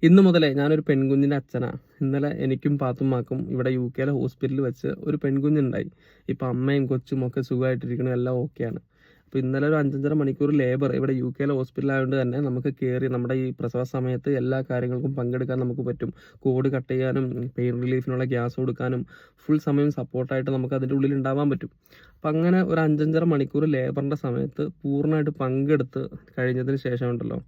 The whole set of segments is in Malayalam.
ഇന്ന് മുതലേ ഞാനൊരു പെൺകുഞ്ഞിൻ്റെ അച്ഛനാണ്. ഇന്നലെ എനിക്കും പാത്തുമ്മാക്കും ഇവിടെ UK ഹോസ്പിറ്റലിൽ വെച്ച് ഒരു പെൺകുഞ്ഞുണ്ടായി. ഇപ്പം അമ്മയും കൊച്ചും ഒക്കെ സുഖമായിട്ടിരിക്കണം, എല്ലാം ഓക്കെയാണ്. അപ്പോൾ ഇന്നലെ ഒരു 5-5.5 മണിക്കൂർ ലേബർ ഇവിടെ UK ഹോസ്പിറ്റലായതുകൊണ്ട് തന്നെ നമുക്ക് കയറി നമ്മുടെ ഈ പ്രസവ സമയത്ത് എല്ലാ കാര്യങ്ങൾക്കും പങ്കെടുക്കാൻ നമുക്ക് പറ്റും. കോഡ് കട്ട് ചെയ്യാനും പെയിൻ റിലീഫിനുള്ള ഗ്യാസ് കൊടുക്കാനും ഫുൾ സമയം സപ്പോർട്ടായിട്ട് നമുക്ക് അതിൻ്റെ ഉള്ളിൽ ഉണ്ടാവാൻ പറ്റും. അപ്പം അങ്ങനെ ഒരു 5-5.5 മണിക്കൂർ ലേബറിൻ്റെ സമയത്ത് പൂർണ്ണമായിട്ട് പങ്കെടുത്ത് കഴിഞ്ഞതിന് ശേഷം ഉണ്ടല്ലോ,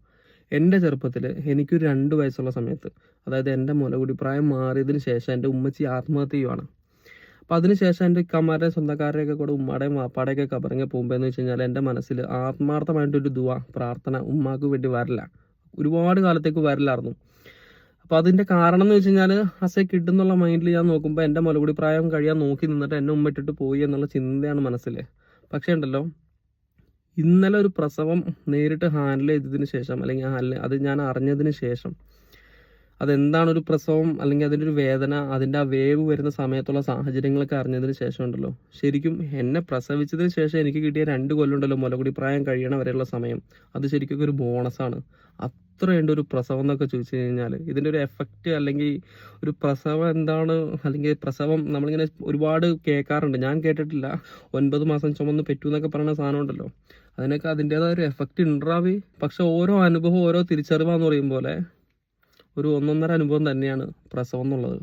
എൻ്റെ ചെറുപ്പത്തിൽ എനിക്കൊരു 2 വയസ്സുള്ള സമയത്ത്, അതായത് എൻ്റെ മുലകുടി പ്രായം മാറിയതിന് ശേഷം എൻ്റെ ഉമ്മച്ചി ആത്മഹത്യ ചെയ്യുവാണ്. അപ്പോൾ അതിനുശേഷം എൻ്റെ ഇക്കമാരുടെ സ്വന്തക്കാരുടെയൊക്കെ കൂടെ ഉമ്മാടെയും വാപ്പാടെയൊക്കെ കബറിങ്ങ പോകുമ്പോൾ എന്ന് വെച്ച് കഴിഞ്ഞാൽ എൻ്റെ മനസ്സിൽ ആത്മാർത്ഥമായിട്ടൊരു പ്രാർത്ഥന ഉമ്മാക്ക് വേണ്ടി വരില്ല, ഒരുപാട് കാലത്തേക്ക് വരില്ലായിരുന്നു. അപ്പോൾ അതിൻ്റെ കാരണം എന്ന് വെച്ച് കഴിഞ്ഞാൽ അസേ കിട്ടുന്നുള്ള മൈൻഡിൽ ഞാൻ നോക്കുമ്പോൾ എൻ്റെ മുലകുടി പ്രായം കഴിയാൻ നോക്കി നിന്നിട്ട് എന്നെ ഉമ്മ ഇട്ടിട്ട് പോയി എന്നുള്ള ചിന്തയാണ് മനസ്സിൽ. പക്ഷേ ഉണ്ടല്ലോ, ഇന്നലെ ഒരു പ്രസവം നേരിട്ട് ഹാൻഡിൽ ചെയ്തതിന് ശേഷം, അല്ലെങ്കിൽ അത് ഞാൻ അറിഞ്ഞതിന് ശേഷം, അതെന്താണ് ഒരു പ്രസവം അല്ലെങ്കിൽ അതിൻ്റെ ഒരു വേദന, അതിൻ്റെ ആ വേവ് വരുന്ന സമയത്തുള്ള സാഹചര്യങ്ങളൊക്കെ അറിഞ്ഞതിന് ശേഷം ഉണ്ടല്ലോ, ശരിക്കും എന്നെ പ്രസവിച്ചതിന് ശേഷം എനിക്ക് കിട്ടിയ 2 കൊല്ലം ഉണ്ടല്ലോ മുലകുടി പ്രായം കഴിയണ വരെയുള്ള സമയം, അത് ശരിക്കും ഒരു ബോണസാണ്. അത്രയുണ്ട് ഒരു പ്രസവം എന്നൊക്കെ ചോദിച്ചു കഴിഞ്ഞാൽ. ഇതിൻ്റെ ഒരു എഫക്റ്റ് അല്ലെങ്കിൽ ഒരു പ്രസവം എന്താണ്, അല്ലെങ്കിൽ പ്രസവം നമ്മളിങ്ങനെ ഒരുപാട് കേൾക്കാറുണ്ട്, ഞാൻ കേട്ടിട്ടില്ല. 9 മാസം ചുമന്ന് പെറ്റു എന്നൊക്കെ പറയുന്ന സാധനം ഉണ്ടല്ലോ, അതിനൊക്കെ അതിൻ്റേതായ ഒരു എഫക്റ്റ് ഉണ്ടാവി. പക്ഷെ ഓരോ അനുഭവം ഓരോ തിരിച്ചറിവാന്ന് പറയും പോലെ ഒരു 1.5 അനുഭവം തന്നെയാണ് പ്രസവം എന്നുള്ളത്.